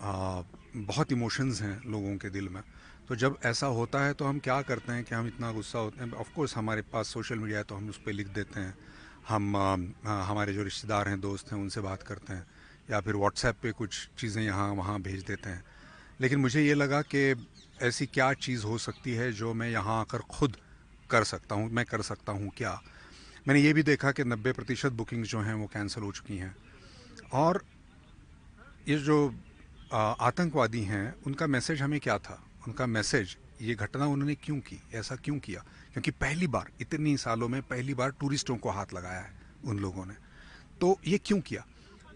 बहुत इमोशंस हैं लोगों के दिल में। तो जब ऐसा होता है तो हम क्या करते हैं कि हम इतना गुस्सा होते हैं, ऑफ कोर्स हमारे पास सोशल मीडिया है तो हम उस पर लिख देते हैं, हम हमारे जो रिश्तेदार हैं, दोस्त हैं, उनसे बात करते हैं, या फिर व्हाट्सएप पे कुछ चीज़ें यहाँ वहाँ भेज देते हैं। लेकिन मुझे ये लगा कि ऐसी क्या चीज़ हो सकती है जो मैं यहाँ आकर खुद कर सकता हूँ, मैं कर सकता हूँ क्या। मैंने ये भी देखा कि 90% बुकिंग्स जो हैं वो कैंसिल हो चुकी हैं। और ये जो आतंकवादी हैं उनका मैसेज हमें क्या था, उनका मैसेज, ये घटना उन्होंने क्यों की, ऐसा क्यों किया, क्योंकि पहली बार इतनी सालों में पहली बार टूरिस्टों को हाथ लगाया है उन लोगों ने। तो ये क्यों किया?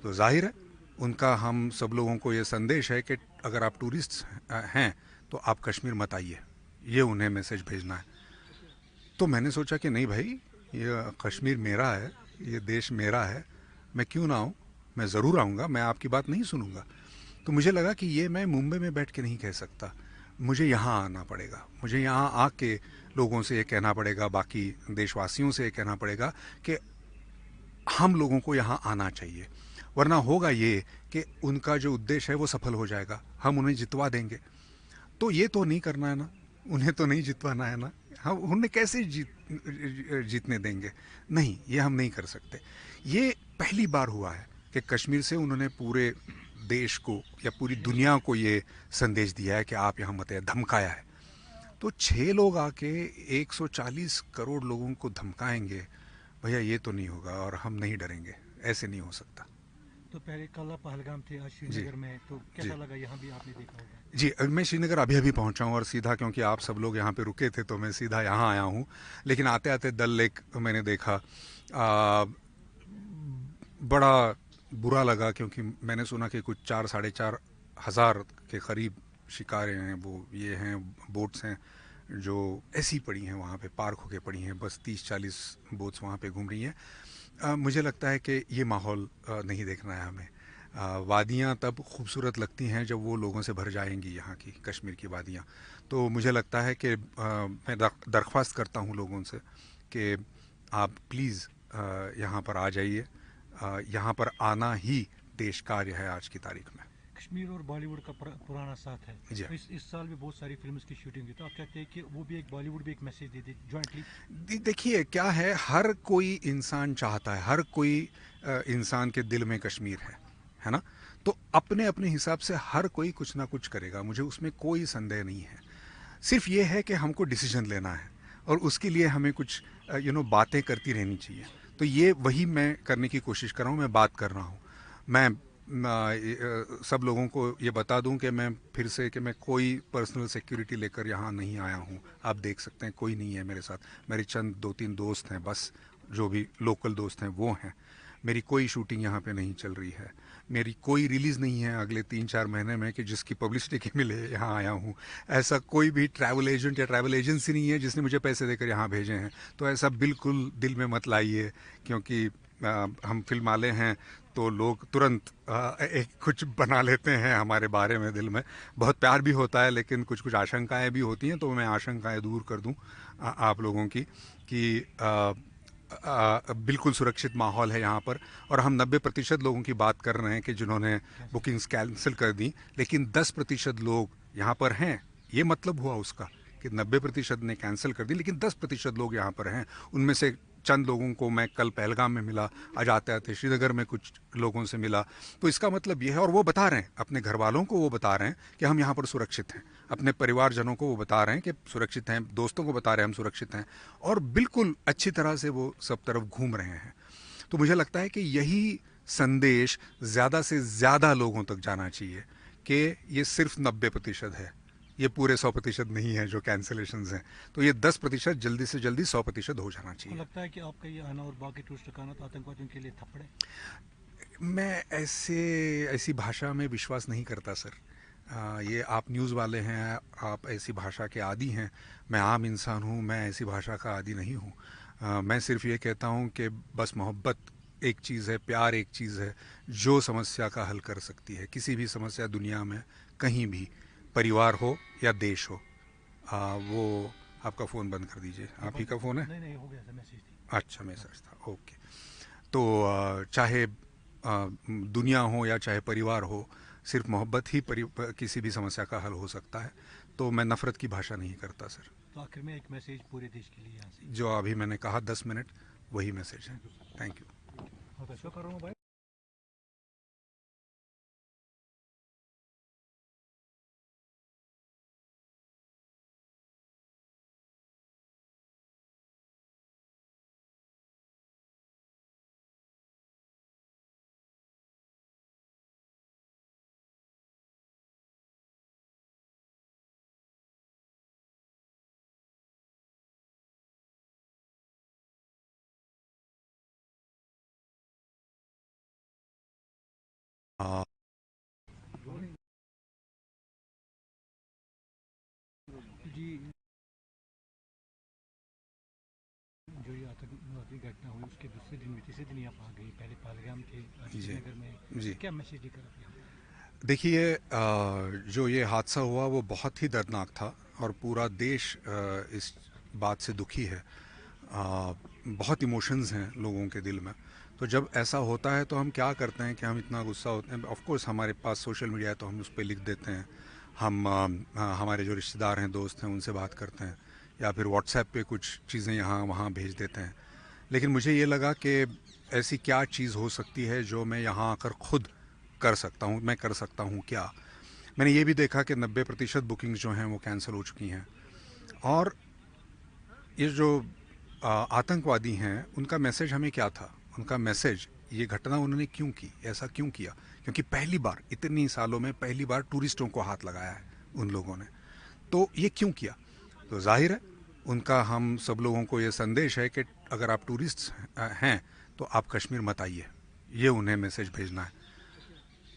तो जाहिर है उनका हम सब लोगों को ये संदेश है कि अगर आप टूरिस्ट हैं तो आप कश्मीर मत आइए, ये उन्हें मैसेज भेजना है। तो मैंने सोचा कि नहीं भाई, ये कश्मीर मेरा है, ये देश मेरा है, मैं क्यों ना आऊँ, मैं ज़रूर आऊँगा, मैं आपकी बात नहीं सुनूंगा। तो मुझे लगा कि ये मैं मुंबई में बैठ के नहीं कह सकता, मुझे यहाँ आना पड़ेगा, मुझे यहाँ आके लोगों से ये कहना पड़ेगा, बाकी देशवासियों से ये कहना पड़ेगा कि हम लोगों को यहाँ आना चाहिए। वरना होगा ये कि उनका जो उद्देश्य है वो सफल हो जाएगा, हम उन्हें जितवा देंगे। तो ये तो नहीं करना है ना, उन्हें तो नहीं जितवाना है ना, हम उन्हें कैसे जीतने देंगे? नहीं, ये हम नहीं कर सकते। ये पहली बार हुआ है कि कश्मीर से उन्होंने पूरे देश को या पूरी दुनिया को ये संदेश दिया है कि आप यहाँ मत आइए, धमकाया है। तो 6 लोग आके 140 करोड़ लोगों को धमकाएंगे, भैया ये तो नहीं होगा, और हम नहीं डरेंगे, ऐसे नहीं हो सकता। तो पहले कल आप पहलगाम थे, आज जी श्रीनगर में, तो जी कैसा लगा? यहाँ भी आपने देखा होगा। जी, मैं श्रीनगर अभी अभी पहुंचा हूँ, और सीधा, क्योंकि आप सब लोग यहाँ पे रुके थे तो मैं सीधा यहाँ आया हूँ। लेकिन आते आते डल लेक मैंने देखा, आ, बड़ा बुरा लगा, क्योंकि मैंने सुना कि कुछ 4 साढ़े 4 हज़ार के करीब शिकारें हैं, वो ये हैं, बोट्स हैं जो ऐसी पड़ी हैं वहाँ पे, पार्क होके पड़ी हैं, बस 30-40 बोट्स वहाँ पे घूम रही हैं। मुझे लगता है कि ये माहौल नहीं देखना है हमें। वादियाँ तब खूबसूरत लगती हैं जब वो लोगों से भर जाएंगी, यहाँ की कश्मीर की वादियाँ। तो मुझे लगता है कि मैं दरख्वास्त करता हूँ लोगों से कि आप प्लीज़ यहाँ पर आ जाइए। यहाँ पर आना ही देश कार्य है आज की तारीख में। कश्मीर और बॉलीवुड का पुराना साथ है। जी। तो इस साल भी बहुत सारी फिल्म्स की शूटिंग हुई, तो आप चाहते हैं कि वो भी एक बॉलीवुड भी एक मैसेज दे दे जॉइंटली? देखिए क्या है, हर कोई इंसान चाहता है, हर कोई इंसान के दिल में कश्मीर है ना। तो अपने अपने हिसाब से हर कोई कुछ ना कुछ करेगा, मुझे उसमें कोई संदेह नहीं है। सिर्फ ये है कि हमको डिसीजन लेना है, और उसके लिए हमें कुछ बातें करती रहनी चाहिए। तो ये वही मैं करने की कोशिश कर रहा हूँ, मैं बात कर रहा हूँ। मैं सब लोगों को ये बता दूं कि मैं फिर से कि मैं कोई पर्सनल सिक्योरिटी लेकर यहाँ नहीं आया हूँ। आप देख सकते हैं कोई नहीं है मेरे साथ, मेरे चंद 2-3 दोस्त हैं बस, जो भी लोकल दोस्त हैं वो हैं। मेरी कोई शूटिंग यहाँ पे नहीं चल रही है, मेरी कोई रिलीज़ नहीं है अगले 3-4 महीने में कि जिसकी पब्लिसिटी के मिले यहाँ आया हूँ। ऐसा कोई भी ट्रैवल एजेंट या ट्रैवल एजेंसी नहीं है जिसने मुझे पैसे देकर यहाँ भेजे हैं। तो ऐसा बिल्कुल दिल में मत लाइए, क्योंकि हम फिल्म वाले हैं तो लोग तुरंत एक कुछ बना लेते हैं हमारे बारे में, दिल में बहुत प्यार भी होता है लेकिन कुछ कुछ आशंकाएं भी होती हैं। तो मैं आशंकाएं दूर कर दूं आप लोगों की कि बिल्कुल सुरक्षित माहौल है यहाँ पर। और हम 90% लोगों की बात कर रहे हैं कि जिन्होंने कैंसिल बुकिंग्स कैंसिल कर दी, लेकिन 10% लोग यहाँ पर हैं। ये मतलब हुआ उसका कि 90% ने कैंसिल कर दी, लेकिन 10% लोग यहाँ पर हैं। उनमें से चंद लोगों को मैं कल पहलगाम में मिला, आज आते आते श्रीनगर में कुछ लोगों से मिला। तो इसका मतलब ये है, और वो बता रहे हैं अपने घर वालों को, वो बता रहे हैं कि हम यहाँ पर सुरक्षित हैं, अपने परिवारजनों को वो बता रहे हैं कि सुरक्षित हैं, दोस्तों को बता रहे हैं हम सुरक्षित हैं, और बिल्कुल अच्छी तरह से वो सब तरफ घूम रहे हैं। तो मुझे लगता है कि यही संदेश ज़्यादा से ज़्यादा लोगों तक जाना चाहिए कि ये सिर्फ 90% है, ये पूरे 100% नहीं है जो कैंसिलेशन हैं। तो ये 10% जल्दी से जल्दी 100% हो जाना को चाहिए। लगता है कि आपका ये आना और बाकी टूरिस्ट का आना तो आतंकवादियों के लिए थप्पड़ है? मैं ऐसी भाषा में विश्वास नहीं करता सर। ये आप न्यूज़ वाले हैं, आप ऐसी भाषा के आदी हैं, मैं आम इंसान हूँ, मैं ऐसी भाषा का आदी नहीं हूँ। मैं सिर्फ ये कहता हूँ कि बस मोहब्बत एक चीज़ है, प्यार एक चीज़ है जो समस्या का हल कर सकती है, किसी भी समस्या दुनिया में, कहीं भी, परिवार हो या देश हो। वो आपका फ़ोन बंद कर दीजिए, ये आप ही बंद का कर, फ़ोन है? नहीं नहीं, हो गया था, मैसेज थी। अच्छा, हाँ। मैसेज था, ओके। तो चाहे दुनिया हो या चाहे परिवार हो, सिर्फ मोहब्बत ही किसी भी समस्या का हल हो सकता है। तो मैं नफ़रत की भाषा नहीं करता सर। तो आखिर में एक मैसेज पूरे देश के लिए यहाँ से। जो अभी मैंने कहा 10 मिनट, वही मैसेज है। Thank you sir. Thank you. हाँ तो कर रहा हूँ भाई। आ, जी, जो ये आतंकवादी घटना हुई उसके दूसरे दिन भी तीसरे दिन ही आप आ गए, पहले पहलगाम थे, जी श्रीनगर में। जी। क्या मैसेज लेकर आप यहाँ? देखिए, जो ये हादसा हुआ वो बहुत ही दर्दनाक था और पूरा देश इस बात से दुखी है। बहुत इमोशंस हैं लोगों के दिल में। तो जब ऐसा होता है तो हम क्या करते हैं कि हम इतना गुस्सा होते हैं। ऑफ कोर्स हमारे पास सोशल मीडिया है तो हम उस पर लिख देते हैं। हम हमारे जो रिश्तेदार हैं, दोस्त हैं, उनसे बात करते हैं, या फिर व्हाट्सएप पे कुछ चीज़ें यहाँ वहाँ भेज देते हैं। लेकिन मुझे ये लगा कि ऐसी क्या चीज़ हो सकती है जो मैं यहाँ आकर खुद कर सकता हूँ। मैं कर सकता हूँ क्या? मैंने ये भी देखा कि 90% बुकिंग्स जो हैं वो कैंसिल हो चुकी हैं। और ये जो आतंकवादी हैं उनका मैसेज हमें क्या था? उनका मैसेज, ये घटना उन्होंने क्यों की, ऐसा क्यों किया? क्योंकि पहली बार, इतनी सालों में पहली बार टूरिस्टों को हाथ लगाया है उन लोगों ने। तो ये क्यों किया? तो जाहिर है उनका हम सब लोगों को ये संदेश है कि अगर आप टूरिस्ट हैं तो आप कश्मीर मत आइए, ये उन्हें मैसेज भेजना है।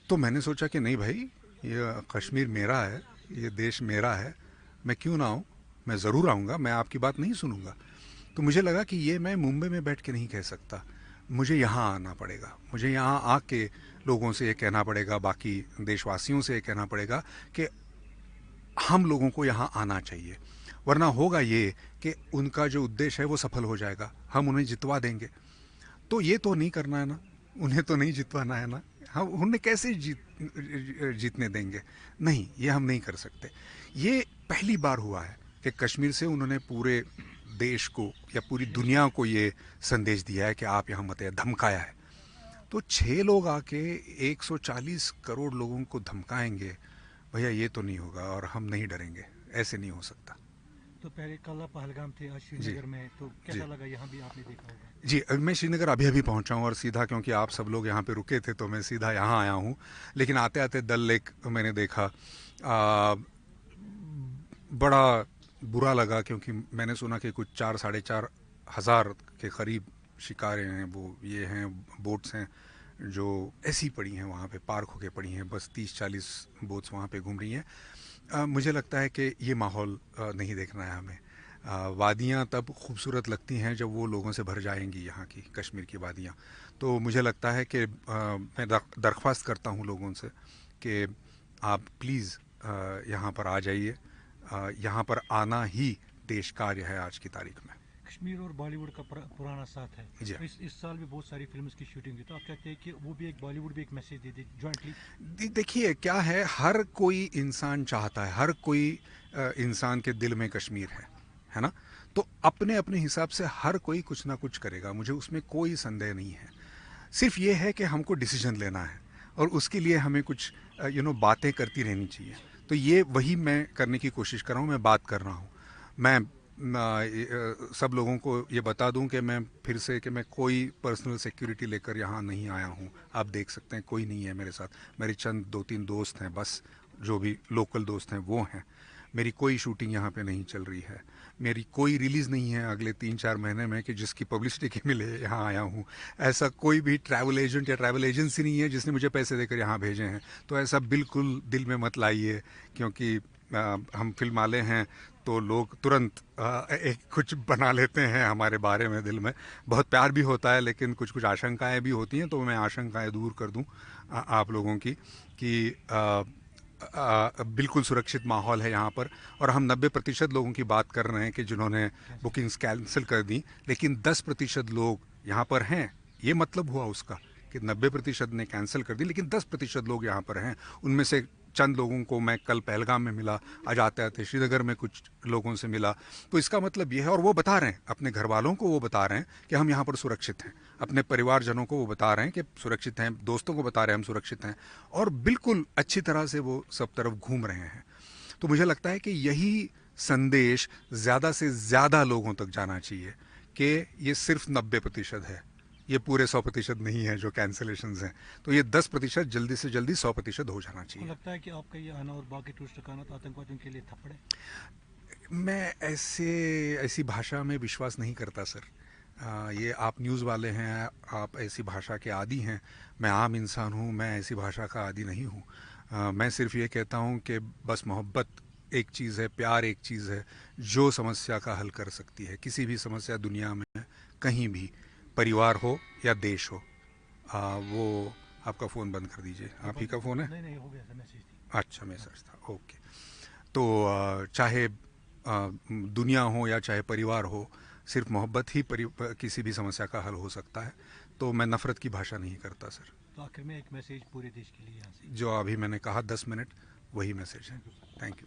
तो मैंने सोचा कि नहीं भाई, ये कश्मीर मेरा है, ये देश मेरा है, मैं क्यों ना आऊँ? मैं ज़रूर आऊँगा, मैं आपकी बात नहीं सुनूंगा। तो मुझे लगा कि ये मैं मुंबई में बैठ के नहीं कह सकता, मुझे यहाँ आना पड़ेगा। मुझे यहाँ आके लोगों से ये कहना पड़ेगा, बाकी देशवासियों से ये कहना पड़ेगा कि हम लोगों को यहाँ आना चाहिए। वरना होगा ये कि उनका जो उद्देश्य है वो सफल हो जाएगा, हम उन्हें जितवा देंगे। तो ये तो नहीं करना है ना, उन्हें तो नहीं जितवाना है ना। हम उन्हें कैसे जीतने देंगे? नहीं, ये हम नहीं कर सकते। ये पहली बार हुआ है कि कश्मीर से उन्होंने पूरे देश को या पूरी दुनिया को ये संदेश दिया है कि आप यहाँ मत आइए, धमकाया है। तो 6 लोग आके 140 करोड़ लोगों को धमकाएंगे, भैया ये तो नहीं होगा और हम नहीं डरेंगे, ऐसे नहीं हो सकता। तो पहले कल आप पहलगाम थे, आज जी श्रीनगर में, तो जी कैसा लगा? यहाँ भी आपने देखा होगा। जी। अभी मैं श्रीनगर अभी अभी पहुंचा हूँ और सीधा, क्योंकि आप सब लोग यहाँ पे रुके थे तो मैं सीधा यहाँ आया हूँ। लेकिन आते आते डल लेक मैंने देखा। आ, बड़ा बुरा लगा, क्योंकि मैंने सुना कि कुछ 4-4.5 हज़ार के करीब शिकारें हैं, वो ये हैं, बोट्स हैं जो ऐसी पड़ी हैं वहाँ पे, पार्क होके पड़ी हैं, बस 30-40 बोट्स वहाँ पे घूम रही हैं। मुझे लगता है कि ये माहौल नहीं देखना है हमें। वादियाँ तब खूबसूरत लगती हैं जब वो लोगों से भर जाएंगी, यहाँ की कश्मीर की वादियाँ। तो मुझे लगता है कि मैं दरख्वास्त करता हूँ लोगों से कि आप प्लीज़ यहाँ पर आ जाइए। यहाँ पर आना ही देश कार्य है आज की तारीख में। कश्मीर और बॉलीवुड का पुराना साथ है। जी। तो इस साल भी बहुत सारी फिल्म्स की शूटिंग हुई, तो आप कहते हैं कि वो भी एक बॉलीवुड भी एक मैसेज दे दे जॉइंटली? देखिए क्या है, हर कोई इंसान चाहता है, हर कोई इंसान के दिल में कश्मीर है ना? तो अपने अपने हिसाब से हर कोई कुछ ना कुछ करेगा, मुझे उसमें कोई संदेह नहीं है। सिर्फ ये है कि हमको डिसीजन लेना है और उसके लिए हमें कुछ बातें करती रहनी चाहिए। तो ये वही मैं करने की कोशिश कर रहा हूँ, मैं बात कर रहा हूँ। मैं सब लोगों को ये बता दूं कि मैं फिर से कि मैं कोई पर्सनल सिक्योरिटी लेकर यहाँ नहीं आया हूँ। आप देख सकते हैं कोई नहीं है मेरे साथ, मेरे चंद 2-3 दोस्त हैं बस, जो भी लोकल दोस्त हैं वो हैं। मेरी कोई शूटिंग यहाँ पे नहीं चल रही है, मेरी कोई रिलीज़ नहीं है अगले 3-4 महीने में कि जिसकी पब्लिसिटी के मिले यहाँ आया हूँ। ऐसा कोई भी ट्रैवल एजेंट या ट्रैवल एजेंसी नहीं है जिसने मुझे पैसे देकर यहाँ भेजे हैं। तो ऐसा बिल्कुल दिल में मत लाइए, क्योंकि हम फिल्म वाले हैं तो लोग तुरंत एक कुछ बना लेते हैं हमारे बारे में। दिल में बहुत प्यार भी होता है लेकिन कुछ कुछ आशंकाएं भी होती हैं, तो मैं आशंकाएं दूर कर दूं आप लोगों की कि बिल्कुल सुरक्षित माहौल है यहाँ पर। और हम 90% लोगों की बात कर रहे हैं कि जिन्होंने बुकिंग्स कैंसिल कर दी, लेकिन 10% लोग यहाँ पर हैं। ये मतलब हुआ उसका कि 90% ने कैंसिल कर दी, लेकिन 10% लोग यहाँ पर हैं। उनमें से चंद लोगों को मैं कल पहलगाम में मिला, आज आते आते श्रीनगर में कुछ लोगों से मिला। तो इसका मतलब ये है, और वो बता रहे हैं अपने घर वालों को, वो बता रहे हैं कि हम यहाँ पर सुरक्षित हैं, अपने परिवारजनों को वो बता रहे हैं कि सुरक्षित हैं, दोस्तों को बता रहे हैं हम सुरक्षित हैं, और बिल्कुल अच्छी तरह से वो सब तरफ घूम रहे हैं। तो मुझे लगता है कि यही संदेश ज़्यादा से ज़्यादा लोगों तक जाना चाहिए कि ये सिर्फ 90% है, ये पूरे 100% नहीं है जो कैंसिलेशंस हैं। तो ये 10% जल्दी से जल्दी 100% हो जाना आपको चाहिए। लगता है कि आपका ये आना और बाकी टूरिस्ट का आना तो आतंकवादियों के लिए थप्पड़ है? मैं ऐसी भाषा में विश्वास नहीं करता सर। ये आप न्यूज़ वाले हैं, आप ऐसी भाषा के आदी हैं, मैं आम इंसान हूँ, मैं ऐसी भाषा का आदी नहीं हूँ। मैं सिर्फ ये कहता हूँ कि बस मोहब्बत एक चीज़ है, प्यार एक चीज़ है जो समस्या का हल कर सकती है, किसी भी समस्या दुनिया में, कहीं भी, परिवार हो या देश हो। वो आपका फ़ोन बंद कर दीजिए, आप ही का फ़ोन है? नहीं नहीं, हो गया सर, मैसेज थी। अच्छा, मैसेज था, ओके। तो चाहे दुनिया हो या चाहे परिवार हो, सिर्फ मोहब्बत ही किसी भी समस्या का हल हो सकता है। तो मैं नफ़रत की भाषा नहीं करता सर। तो आखिर में एक मैसेज पूरे देश के लिए यहाँ से। जो अभी मैंने कहा 10 मिनट, वही मैसेज है। Thank you sir. Thank you.